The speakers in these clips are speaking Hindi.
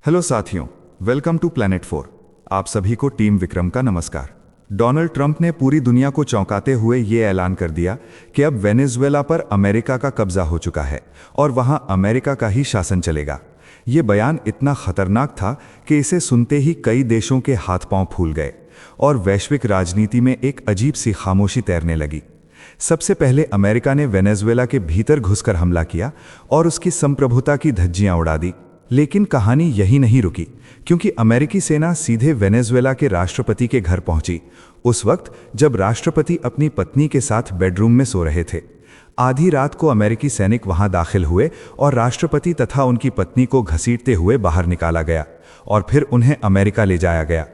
हेलो साथियों, वेलकम टू प्लैनेट 4। आप सभी को टीम विक्रम का नमस्कार। डोनाल्ड ट्रंप ने पूरी दुनिया को चौंकाते हुए ये ऐलान कर दिया कि अब वेनेजुएला पर अमेरिका का कब्जा हो चुका है और वहां अमेरिका का ही शासन चलेगा। ये बयान इतना खतरनाक था कि इसे सुनते ही कई देशों के हाथ पांव फूल गए और वैश्विक राजनीति में एक अजीब सी खामोशी तैरने लगी। सबसे पहले अमेरिका ने वेनेजुएला के भीतर घुसकर हमला किया और उसकी संप्रभुता की धज्जियां उड़ा दी। लेकिन कहानी यही नहीं रुकी, क्योंकि अमेरिकी सेना सीधे वेनेजुएला के राष्ट्रपति के घर पहुंची, उस वक्त जब राष्ट्रपति अपनी पत्नी के साथ बेडरूम में सो रहे थे। आधी रात को अमेरिकी सैनिक वहां दाखिल हुए और राष्ट्रपति तथा उनकी पत्नी को घसीटते हुए बाहर निकाला गया और फिर उन्हें अमेरिका ले जाया गया।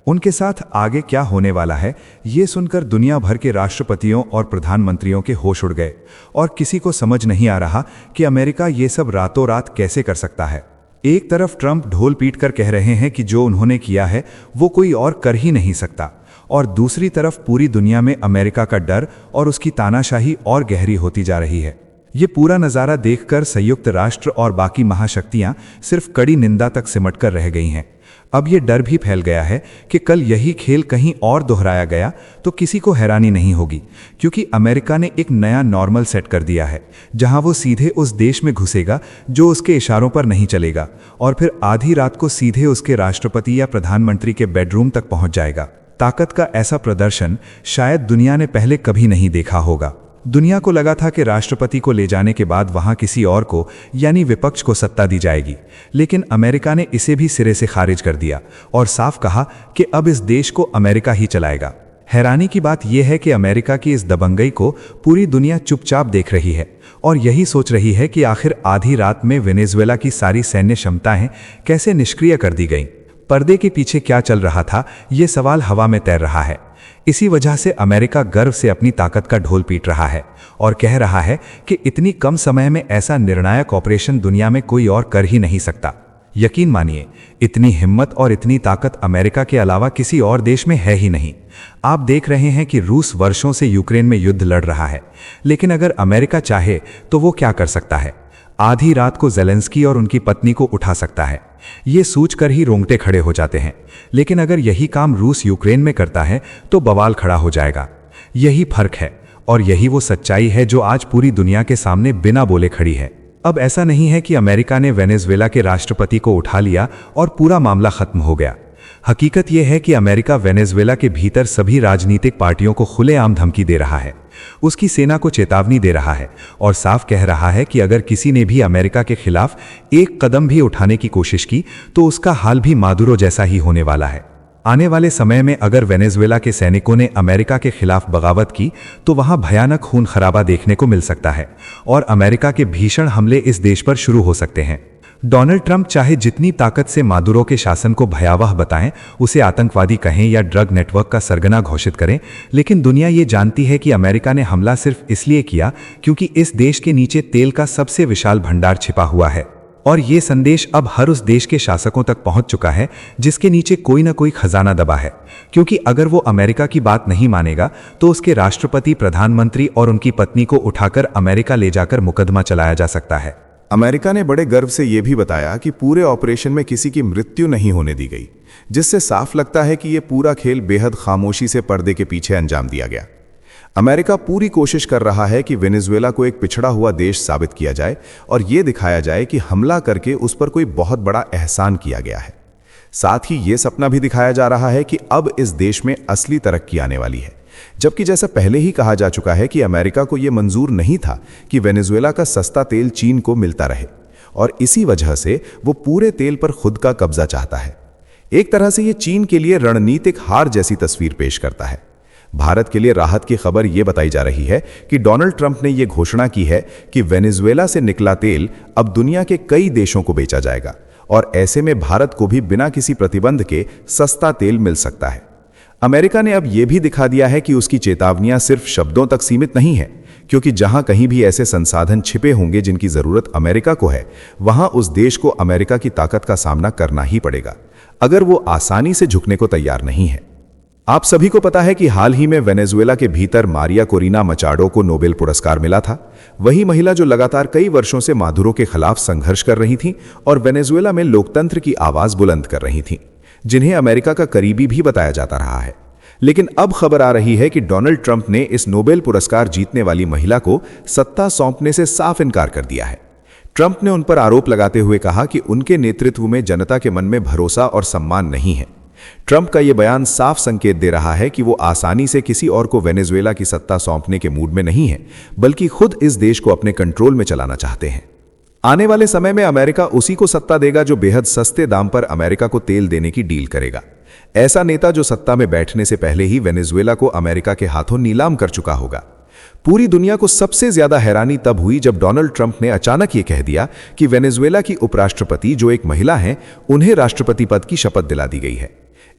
उनके साथ आगे क्या होने वाला है, ये सुनकर दुनिया भर के राष्ट्रपतियों और प्रधानमंत्रियों के होश उड़ गए और किसी को समझ नहीं आ रहा कि अमेरिका ये सब रातों रात कैसे कर सकता है। एक तरफ ट्रंप ढोल पीट कर कह रहे हैं कि जो उन्होंने किया है वो कोई और कर ही नहीं सकता, और दूसरी तरफ पूरी दुनिया में अमेरिका का डर और उसकी तानाशाही और गहरी होती जा रही है। ये पूरा नज़ारा देखकर संयुक्त राष्ट्र और बाकी महाशक्तियां सिर्फ कड़ी निंदा तक सिमट कर रह गई हैं। अब ये डर भी फैल गया है कि कल यही खेल कहीं और दोहराया गया तो किसी को हैरानी नहीं होगी, क्योंकि अमेरिका ने एक नया नॉर्मल सेट कर दिया है, जहां वो सीधे उस देश में घुसेगा जो उसके इशारों पर नहीं चलेगा और फिर आधी रात को सीधे उसके राष्ट्रपति या प्रधानमंत्री के बेडरूम तक पहुंच जाएगा। ताकत का ऐसा प्रदर्शन शायद दुनिया ने पहले कभी नहीं देखा होगा। दुनिया को लगा था कि राष्ट्रपति को ले जाने के बाद वहां किसी और को, यानी विपक्ष को, सत्ता दी जाएगी, लेकिन अमेरिका ने इसे भी सिरे से खारिज कर दिया और साफ कहा कि अब इस देश को अमेरिका ही चलाएगा। हैरानी की बात यह है कि अमेरिका की इस दबंगई को पूरी दुनिया चुपचाप देख रही है और यही सोच रही है कि आखिर आधी रात में वेनेजुएला की सारी सैन्य क्षमताएं कैसे निष्क्रिय कर दी गईं। पर्दे के पीछे क्या चल रहा था, ये सवाल हवा में तैर रहा है। इसी वजह से अमेरिका गर्व से अपनी ताकत का ढोल पीट रहा है और कह रहा है कि इतनी कम समय में ऐसा निर्णायक ऑपरेशन दुनिया में कोई और कर ही नहीं सकता। यकीन मानिए, इतनी हिम्मत और इतनी ताकत अमेरिका के अलावा किसी और देश में है ही नहीं। आप देख रहे हैं कि रूस वर्षों से यूक्रेन में युद्ध लड़ रहा है, लेकिन अगर अमेरिका चाहे तो वो क्या कर सकता है? आधी रात को ज़ेलेंस्की और उनकी पत्नी को उठा सकता है। ये सोचकर ही रोंगटे खड़े हो जाते हैं। लेकिन अगर यही काम रूस यूक्रेन में करता है तो बवाल खड़ा हो जाएगा। यही फर्क है और यही वो सच्चाई है जो आज पूरी दुनिया के सामने बिना बोले खड़ी है। अब ऐसा नहीं है कि अमेरिका ने वेनेजुएला के राष्ट्रपति को उठा लिया और पूरा मामला खत्म हो गया। हकीकत यह है कि अमेरिका वेनेजुएला के भीतर सभी राजनीतिक पार्टियों को खुलेआम धमकी दे रहा है, उसकी सेना को चेतावनी दे रहा है और साफ कह रहा है कि अगर किसी ने भी अमेरिका के खिलाफ एक कदम भी उठाने की कोशिश की तो उसका हाल भी मादुरो जैसा ही होने वाला है। आने वाले समय में अगर वेनेजुएला के सैनिकों ने अमेरिका के खिलाफ बगावत की तो वहां भयानक खून खराबा देखने को मिल सकता है और अमेरिका के भीषण हमले इस देश पर शुरू हो सकते हैं। डोनाल्ड ट्रंप चाहे जितनी ताकत से मादुरो के शासन को भयावह बताएं, उसे आतंकवादी कहें या ड्रग नेटवर्क का सरगना घोषित करें, लेकिन दुनिया ये जानती है कि अमेरिका ने हमला सिर्फ इसलिए किया क्योंकि इस देश के नीचे तेल का सबसे विशाल भंडार छिपा हुआ है। और ये संदेश अब हर उस देश के शासकों तक पहुंच चुका है जिसके नीचे कोई ना कोई खजाना दबा है, क्योंकि अगर वो अमेरिका की बात नहीं मानेगा तो उसके राष्ट्रपति, प्रधानमंत्री और उनकी पत्नी को उठाकर अमेरिका ले जाकर मुकदमा चलाया जा सकता है। अमेरिका ने बड़े गर्व से यह भी बताया कि पूरे ऑपरेशन में किसी की मृत्यु नहीं होने दी गई, जिससे साफ लगता है कि यह पूरा खेल बेहद खामोशी से पर्दे के पीछे अंजाम दिया गया। अमेरिका पूरी कोशिश कर रहा है कि वेनेजुएला को एक पिछड़ा हुआ देश साबित किया जाए और यह दिखाया जाए कि हमला करके उस पर कोई बहुत बड़ा एहसान किया गया है। साथ ही यह सपना भी दिखाया जा रहा है कि अब इस देश में असली तरक्की आने वाली है, जबकि जैसा पहले ही कहा जा चुका है कि अमेरिका को यह मंजूर नहीं था कि वेनेजुएला का सस्ता तेल चीन को मिलता रहे और इसी वजह से वो पूरे तेल पर खुद का कब्जा चाहता है। एक तरह से यह चीन के लिए रणनीतिक हार जैसी तस्वीर पेश करता है। भारत के लिए राहत की खबर यह बताई जा रही है कि डोनाल्ड ट्रंप ने यह घोषणा की है कि वेनेजुएला से निकला तेल अब दुनिया के कई देशों को बेचा जाएगा और ऐसे में भारत को भी बिना किसी प्रतिबंध के सस्ता तेल मिल सकता है। अमेरिका ने अब यह भी दिखा दिया है कि उसकी चेतावनियां सिर्फ शब्दों तक सीमित नहीं है, क्योंकि जहां कहीं भी ऐसे संसाधन छिपे होंगे जिनकी जरूरत अमेरिका को है, वहां उस देश को अमेरिका की ताकत का सामना करना ही पड़ेगा, अगर वो आसानी से झुकने को तैयार नहीं है। आप सभी को पता है कि हाल ही में वेनेजुएला के भीतर मारिया कोरिना मचाडो को नोबेल पुरस्कार मिला था। वही महिला जो लगातार कई वर्षों से मादुरो के खिलाफ संघर्ष कर रही थीं और वेनेजुएला में लोकतंत्र की आवाज बुलंद कर रही थीं, जिन्हें अमेरिका का करीबी भी बताया जाता रहा है। लेकिन अब खबर आ रही है कि डोनाल्ड ट्रंप ने इस नोबेल पुरस्कार जीतने वाली महिला को सत्ता सौंपने से साफ इनकार कर दिया है। ट्रंप ने उन पर आरोप लगाते हुए कहा कि उनके नेतृत्व में जनता के मन में भरोसा और सम्मान नहीं है। ट्रंप का यह बयान साफ संकेत दे रहा है कि वो आसानी से किसी और को वेनेजुएला की सत्ता सौंपने के मूड में नहीं है, बल्कि खुद इस देश को अपने कंट्रोल में चलाना चाहते हैं। आने वाले समय में अमेरिका उसी को सत्ता देगा जो बेहद सस्ते दाम पर अमेरिका को तेल देने की डील करेगा। ऐसा नेता जो सत्ता में बैठने से पहले ही वेनेजुएला को अमेरिका के हाथों नीलाम कर चुका होगा। पूरी दुनिया को सबसे ज्यादा हैरानी तब हुई जब डोनाल्ड ट्रंप ने अचानक यह कह दिया कि वेनेजुएला की उपराष्ट्रपति, जो एक महिला हैं, उन्हें राष्ट्रपति पद की शपथ दिला दी गई है।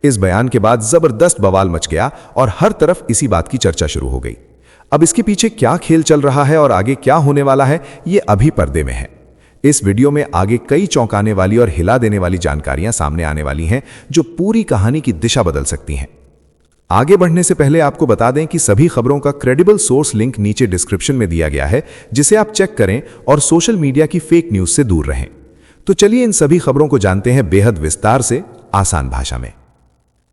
इस बयान के बाद जबरदस्त बवाल मच गया और हर तरफ इसी बात की चर्चा शुरू हो गई। अब इसके पीछे क्या खेल चल रहा है और आगे क्या होने वाला है, ये अभी पर्दे में है। इस वीडियो में आगे कई चौंकाने वाली और हिला देने वाली जानकारियां सामने आने वाली हैं, जो पूरी कहानी की दिशा बदल सकती हैं। आगे बढ़ने से पहले आपको बता दें कि सभी खबरों का क्रेडिबल सोर्स लिंक नीचे डिस्क्रिप्शन में दिया गया है, जिसे आप चेक करें और सोशल मीडिया की फेक न्यूज से दूर रहें। तो चलिए इन सभी खबरों को जानते हैं बेहद विस्तार से, आसान भाषा में।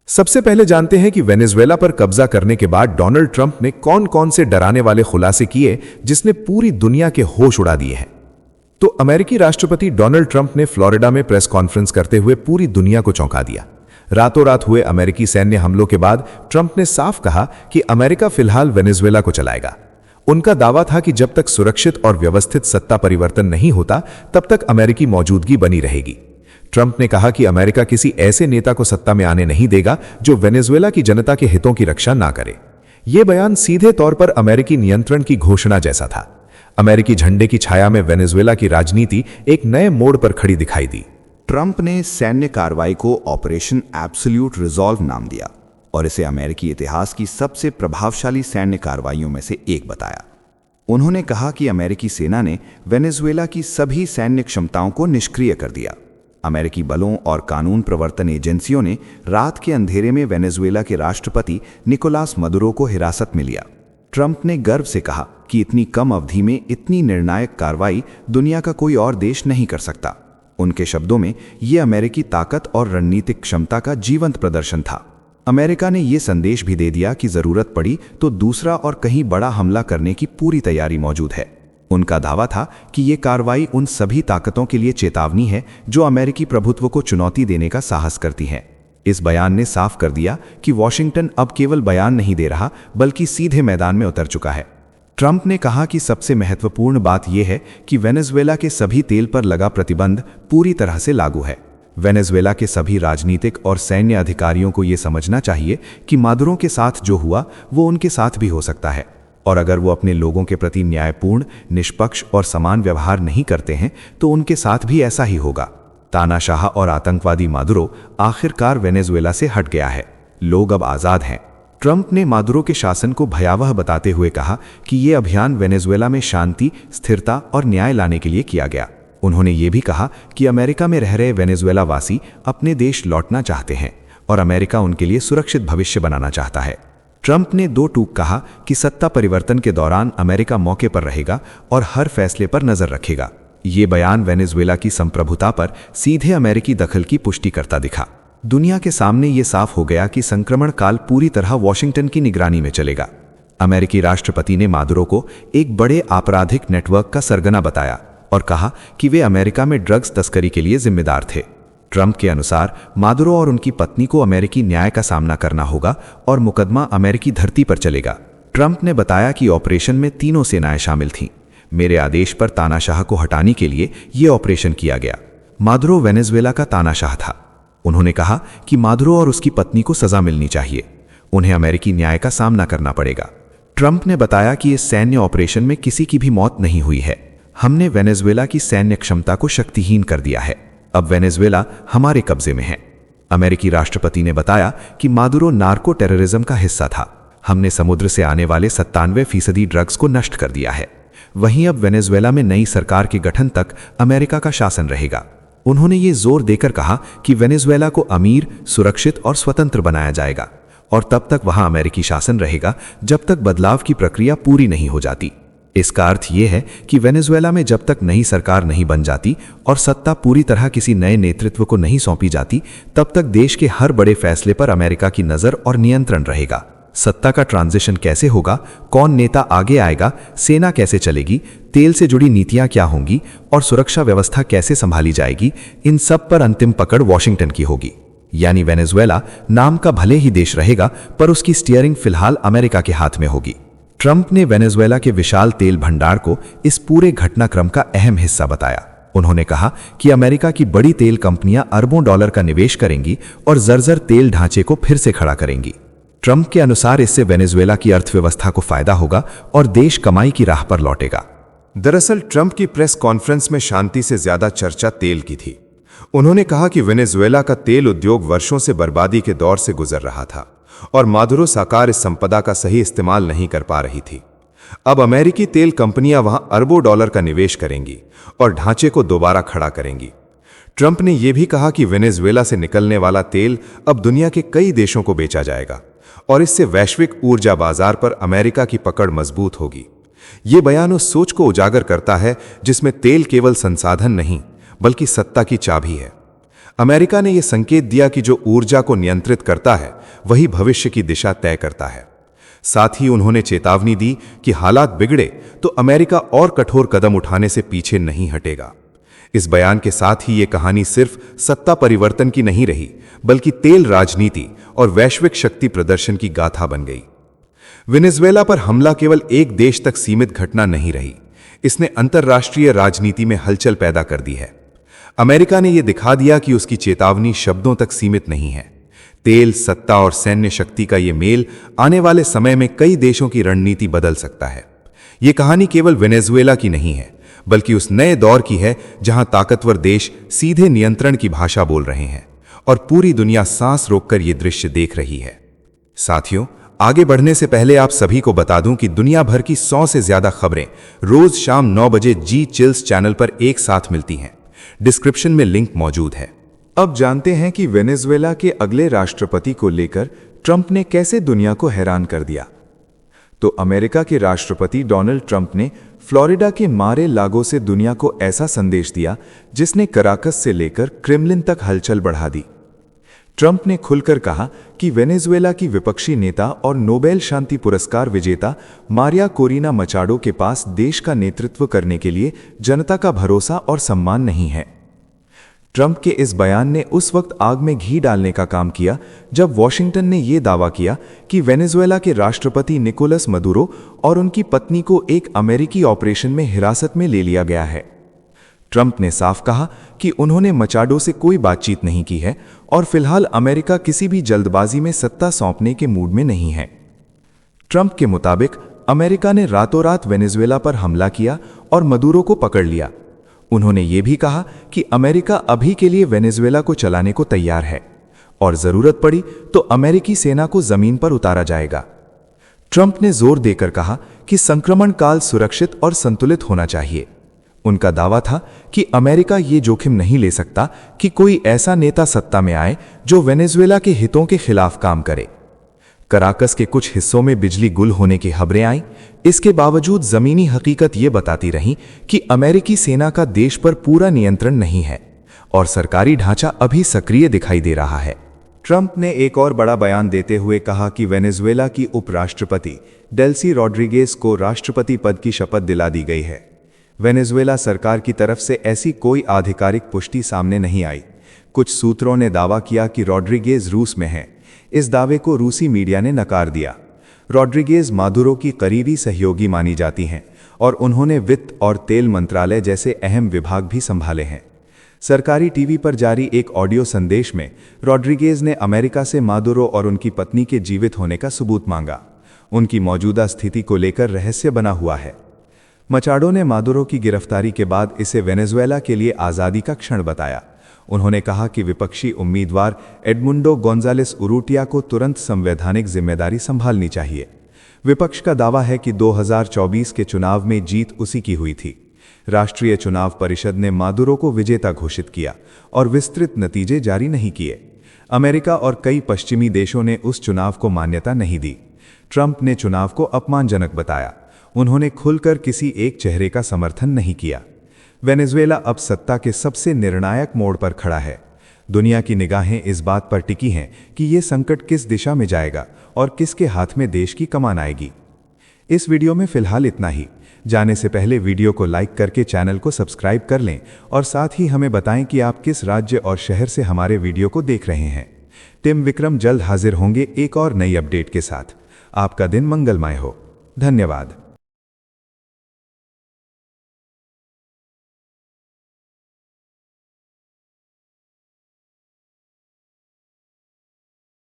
सबसे पहले जानते हैं कि वेनेजुएला पर कब्जा करने के बाद डोनाल्ड ट्रंप ने कौन कौन से डराने वाले खुलासे किए जिसने पूरी दुनिया के होश उड़ा दिए हैं। तो अमेरिकी राष्ट्रपति डोनाल्ड ट्रंप ने फ्लोरिडा में प्रेस कॉन्फ्रेंस करते हुए पूरी दुनिया को चौंका दिया। रातों रात हुए अमेरिकी सैन्य हमलों के बाद ट्रंप ने साफ कहा कि अमेरिका फिलहाल वेनेजुएला को चलाएगा। उनका दावा था कि जब तक सुरक्षित और व्यवस्थित सत्ता परिवर्तन नहीं होता, तब तक अमेरिकी मौजूदगी बनी रहेगी। ट्रंप ने कहा कि अमेरिका किसी ऐसे नेता को सत्ता में आने नहीं देगा जो वेनेजुएला की जनता के हितों की रक्षा ना करे। यह बयान सीधे तौर पर अमेरिकी नियंत्रण की घोषणा जैसा था। अमेरिकी झंडे की छाया में वेनेजुएला की राजनीति एक नए मोड़ पर खड़ी दिखाई दी। ट्रंप ने सैन्य कार्रवाई को ऑपरेशन एब्सोल्यूट रिजॉल्व नाम दिया और इसे अमेरिकी इतिहास की सबसे प्रभावशाली सैन्य कार्रवाइयों में से एक बताया। उन्होंने कहा कि अमेरिकी सेना ने वेनेजुएला की सभी सैन्य क्षमताओं को निष्क्रिय कर दिया। अमेरिकी बलों और कानून प्रवर्तन एजेंसियों ने रात के अंधेरे में वेनेजुएला के राष्ट्रपति निकोलास मदुरो को हिरासत में लिया। ट्रंप ने गर्व से कहा कि इतनी कम अवधि में इतनी निर्णायक कार्रवाई दुनिया का कोई और देश नहीं कर सकता। उनके शब्दों में यह अमेरिकी ताकत और रणनीतिक क्षमता का जीवंत प्रदर्शन था। अमेरिका ने यह संदेश भी दे दिया कि जरूरत पड़ी तो दूसरा और कहीं बड़ा हमला करने की पूरी तैयारी मौजूद है। उनका दावा था कि यह कार्रवाई उन सभी ताकतों के लिए चेतावनी है जो अमेरिकी प्रभुत्व को चुनौती देने का साहस करती हैं। इस बयान ने साफ कर दिया कि वॉशिंगटन अब केवल बयान नहीं दे रहा, बल्कि सीधे मैदान में उतर चुका है। ट्रंप ने कहा कि सबसे महत्वपूर्ण बात यह है कि वेनेजुएला के सभी तेल पर लगा प्रतिबंध पूरी तरह से लागू है। वेनेजुएला के सभी राजनीतिक और सैन्य अधिकारियों को यह समझना चाहिए कि मादुरो के साथ जो हुआ वो उनके साथ भी हो सकता है, और अगर वो अपने लोगों के प्रति न्यायपूर्ण, निष्पक्ष और समान व्यवहार नहीं करते हैं तो उनके साथ भी ऐसा ही होगा। तानाशाह और आतंकवादी मादुरो आखिरकार वेनेजुएला से हट गया है। लोग अब आज़ाद हैं। ट्रंप ने मादुरो के शासन को भयावह बताते हुए कहा कि ये अभियान वेनेजुएला में शांति, स्थिरता और न्याय लाने के लिए किया गया। उन्होंने ये भी कहा कि अमेरिका में रह रहे वेनेजुएला वासी अपने देश लौटना चाहते हैं और अमेरिका उनके लिए सुरक्षित भविष्य बनाना चाहता है। ट्रंप ने दो टूक कहा कि सत्ता परिवर्तन के दौरान अमेरिका मौके पर रहेगा और हर फैसले पर नजर रखेगा। ये बयान वेनेजुएला की संप्रभुता पर सीधे अमेरिकी दखल की पुष्टि करता दिखा। दुनिया के सामने ये साफ हो गया कि संक्रमण काल पूरी तरह वॉशिंगटन की निगरानी में चलेगा। अमेरिकी राष्ट्रपति ने मादुरो को एक बड़े आपराधिक नेटवर्क का सरगना बताया और कहा कि वे अमेरिका में ड्रग्स तस्करी के लिए जिम्मेदार थे। ट्रंप के अनुसार मादुरो और उनकी पत्नी को अमेरिकी न्याय का सामना करना होगा और मुकदमा अमेरिकी धरती पर चलेगा। ट्रंप ने बताया कि ऑपरेशन में तीनों सेनाएं शामिल थीं। मेरे आदेश पर तानाशाह को हटाने के लिए यह ऑपरेशन किया गया। मादुरो वेनेजुएला का तानाशाह था। उन्होंने कहा कि मादुरो और उसकी पत्नी को सजा मिलनी चाहिए। उन्हें अमेरिकी न्याय का सामना करना पड़ेगा। ट्रंप ने बताया कि इस सैन्य ऑपरेशन में किसी की भी मौत नहीं हुई है। हमने वेनेजुएला की सैन्य क्षमता को शक्तिहीन कर दिया है। अब वेनेजुएला हमारे कब्जे में है। अमेरिकी राष्ट्रपति ने बताया कि मादुरो नार्को टेररिज्म का हिस्सा था। हमने समुद्र से आने वाले 97% ड्रग्स को नष्ट कर दिया है। वहीं अब वेनेजुएला में नई सरकार के गठन तक अमेरिका का शासन रहेगा। उन्होंने ये जोर देकर कहा कि वेनेजुएला को अमीर, सुरक्षित और स्वतंत्र बनाया जाएगा। और तब तक वहां अमेरिकी शासन रहेगा जब तक बदलाव की प्रक्रिया पूरी नहीं हो जाती। इसका अर्थ यह है कि वेनेजुएला में जब तक नई सरकार नहीं बन जाती और सत्ता पूरी तरह किसी नए नेतृत्व को नहीं सौंपी जाती, तब तक देश के हर बड़े फैसले पर अमेरिका की नजर और नियंत्रण रहेगा। सत्ता का ट्रांजिशन कैसे होगा, कौन नेता आगे आएगा, सेना कैसे चलेगी, तेल से जुड़ी नीतियां क्या होंगी और सुरक्षा व्यवस्था कैसे संभाली जाएगी, इन सब पर अंतिम पकड़ वॉशिंगटन की होगी। यानी वेनेजुएला नाम का भले ही देश रहेगा, पर उसकी स्टीयरिंग फिलहाल अमेरिका के हाथ में होगी। ट्रंप ने वेनेजुएला के विशाल तेल भंडार को इस पूरे घटनाक्रम का अहम हिस्सा बताया। उन्होंने कहा कि अमेरिका की बड़ी तेल कंपनियां अरबों डॉलर का निवेश करेंगी और जर्जर तेल ढांचे को फिर से खड़ा करेंगी। ट्रंप के अनुसार इससे वेनेजुएला की अर्थव्यवस्था को फायदा होगा और देश कमाई की राह पर लौटेगा। दरअसल ट्रंप की प्रेस कॉन्फ्रेंस में शांति से ज्यादा चर्चा तेल की थी। उन्होंने कहा कि वेनेजुएला का तेल उद्योग वर्षों से बर्बादी के दौर से गुजर रहा था और मादुरो सरकार इस संपदा का सही इस्तेमाल नहीं कर पा रही थी। अब अमेरिकी तेल कंपनियां वहां अरबों डॉलर का निवेश करेंगी और ढांचे को दोबारा खड़ा करेंगी। ट्रंप ने यह भी कहा कि वेनेजुएला से निकलने वाला तेल अब दुनिया के कई देशों को बेचा जाएगा और इससे वैश्विक ऊर्जा बाजार पर अमेरिका की पकड़ मजबूत होगी। ये बयान उस सोच को उजागर करता है जिसमें तेल केवल संसाधन नहीं बल्कि सत्ता की चाबी है। अमेरिका ने यह संकेत दिया कि जो ऊर्जा को नियंत्रित करता है वही भविष्य की दिशा तय करता है। साथ ही उन्होंने चेतावनी दी कि हालात बिगड़े तो अमेरिका और कठोर कदम उठाने से पीछे नहीं हटेगा। इस बयान के साथ ही ये कहानी सिर्फ सत्ता परिवर्तन की नहीं रही बल्कि तेल राजनीति और वैश्विक शक्ति प्रदर्शन की गाथा बन गई। वेनेजुएला पर हमला केवल एक देश तक सीमित घटना नहीं रही, इसने अंतर्राष्ट्रीय राजनीति में हलचल पैदा कर दी है। अमेरिका ने यह दिखा दिया कि उसकी चेतावनी शब्दों तक सीमित नहीं है। तेल, सत्ता और सैन्य शक्ति का यह मेल आने वाले समय में कई देशों की रणनीति बदल सकता है। यह कहानी केवल वेनेजुएला की नहीं है बल्कि उस नए दौर की है जहां ताकतवर देश सीधे नियंत्रण की भाषा बोल रहे हैं और पूरी दुनिया सांस रोककर यह दृश्य देख रही है। साथियों, आगे बढ़ने से पहले आप सभी को बता दूं कि दुनिया भर की 100 से ज्यादा खबरें रोज शाम 9 बजे जी चिल्स चैनल पर एक साथ मिलती हैं। डिस्क्रिप्शन में लिंक मौजूद है। अब जानते हैं कि वेनेजुएला के अगले राष्ट्रपति को लेकर ट्रंप ने कैसे दुनिया को हैरान कर दिया। तो अमेरिका के राष्ट्रपति डोनाल्ड ट्रंप ने फ्लोरिडा के मारे लागो से दुनिया को ऐसा संदेश दिया जिसने कराकस से लेकर क्रेमलिन तक हलचल बढ़ा दी। ट्रंप ने खुलकर कहा कि वेनेजुएला की विपक्षी नेता और नोबेल शांति पुरस्कार विजेता मारिया कोरिना मचाडो के पास देश का नेतृत्व करने के लिए जनता का भरोसा और सम्मान नहीं है। ट्रंप के इस बयान ने उस वक्त आग में घी डालने का काम किया जब वॉशिंगटन ने यह दावा किया कि वेनेजुएला के राष्ट्रपति निकोलस मदुरो और उनकी पत्नी को एक अमेरिकी ऑपरेशन में हिरासत में ले लिया गया है। ट्रंप ने साफ कहा कि उन्होंने मचाडो से कोई बातचीत नहीं की है और फिलहाल अमेरिका किसी भी जल्दबाजी में सत्ता सौंपने के मूड में नहीं है। ट्रंप के मुताबिक अमेरिका ने रातों रात वेनेजुएला पर हमला किया और मदुरो को पकड़ लिया। उन्होंने ये भी कहा कि अमेरिका अभी के लिए वेनेजुएला को चलाने को तैयार है और जरूरत पड़ी तो अमेरिकी सेना को जमीन पर उतारा जाएगा। ट्रंप ने जोर देकर कहा कि संक्रमण काल सुरक्षित और संतुलित होना चाहिए। उनका दावा था कि अमेरिका ये जोखिम नहीं ले सकता कि कोई ऐसा नेता सत्ता में आए जो वेनेजुएला के हितों के खिलाफ काम करे। कराकस के कुछ हिस्सों में बिजली गुल होने की खबरें आईं। इसके बावजूद जमीनी हकीकत ये बताती रही कि अमेरिकी सेना का देश पर पूरा नियंत्रण नहीं है और सरकारी ढांचा अभी सक्रिय दिखाई दे रहा है। ट्रंप ने एक और बड़ा बयान देते हुए कहा कि वेनेजुएला की उपराष्ट्रपति डेल्सी रॉड्रिगेज को राष्ट्रपति पद की शपथ दिला दी गई है। वेनेजुएला सरकार की तरफ से ऐसी कोई आधिकारिक पुष्टि सामने नहीं आई। कुछ सूत्रों ने दावा किया कि रॉड्रिगेज रूस में हैं। इस दावे को रूसी मीडिया ने नकार दिया। रॉड्रिगेज मादुरो की करीबी सहयोगी मानी जाती हैं और उन्होंने वित्त और तेल मंत्रालय जैसे अहम विभाग भी संभाले हैं। सरकारी टीवी पर जारी एक ऑडियो संदेश में रॉड्रिगेज ने अमेरिका से मादुरो और उनकी पत्नी के जीवित होने का सबूत मांगा। उनकी मौजूदा स्थिति को लेकर रहस्य बना हुआ है। मचाडो ने मादुरो की गिरफ्तारी के बाद इसे वेनेजुएला के लिए आज़ादी का क्षण बताया। उन्होंने कहा कि विपक्षी उम्मीदवार एडमुंडो गोंजालेस उरुटिया को तुरंत संवैधानिक जिम्मेदारी संभालनी चाहिए। विपक्ष का दावा है कि 2024 के चुनाव में जीत उसी की हुई थी। राष्ट्रीय चुनाव परिषद ने मादुरो को विजेता घोषित किया और विस्तृत नतीजे जारी नहीं किए। अमेरिका और कई पश्चिमी देशों ने उस चुनाव को मान्यता नहीं दी। ट्रंप ने चुनाव को अपमानजनक बताया। उन्होंने खुलकर किसी एक चेहरे का समर्थन नहीं किया। वेनेजुएला अब सत्ता के सबसे निर्णायक मोड़ पर खड़ा है। दुनिया की निगाहें इस बात पर टिकी हैं कि ये संकट किस दिशा में जाएगा और किसके हाथ में देश की कमान आएगी। इस वीडियो में फिलहाल इतना ही। जाने से पहले वीडियो को लाइक करके चैनल को सब्सक्राइब कर लें और साथ ही हमें बताएं कि आप किस राज्य और शहर से हमारे वीडियो को देख रहे हैं। टीम विक्रम जल्द हाजिर होंगे एक और नई अपडेट के साथ। आपका दिन मंगलमय हो। धन्यवाद।